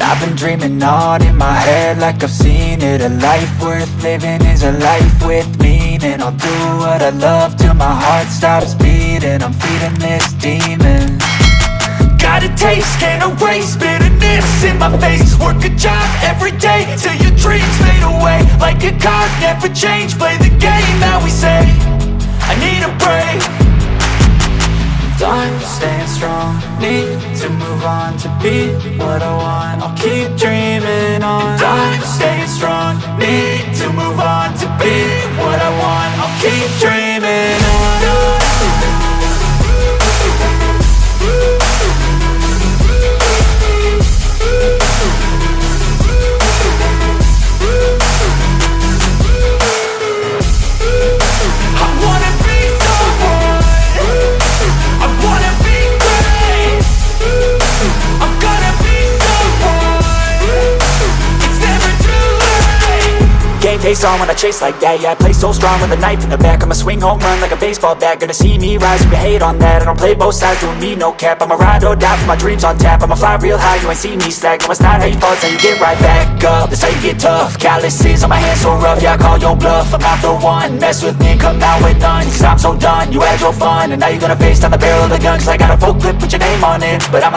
I've been dreaming on in my head like I've seen it. A life worth living is a life with meaning. I'll do what I love till my heart stops beating. I'm feeding this demon. Got a taste, can't erase bitterness in my face. Work a job every day till your dreams fade away. Like a card, never change, play the game that we say. I need a break. I'm staying strong, need to move on to be what I want. I'll keep dreaming on. I'm staying strong, need to move on to be what I want. I'll keep dreaming on. Face on when I chase like that, yeah, I play so strong with a knife in the back. I'ma swing home run like a baseball bat. Gonna see me rise if you hate on that. I don't play both sides, doing me no cap. I'ma ride or die for my dreams on tap. I'ma fly real high, you ain't see me slack. No, it's not how you fall, it's how you get right back up. That's how you get tough, calluses on my hands so rough. Yeah, I call your bluff, I'm not the one. Mess with me, come out with none. Cause I'm so done, you had your fun. And now you're gonna face down the barrel of the gun. Cause I got a full clip with your name on it. But I'ma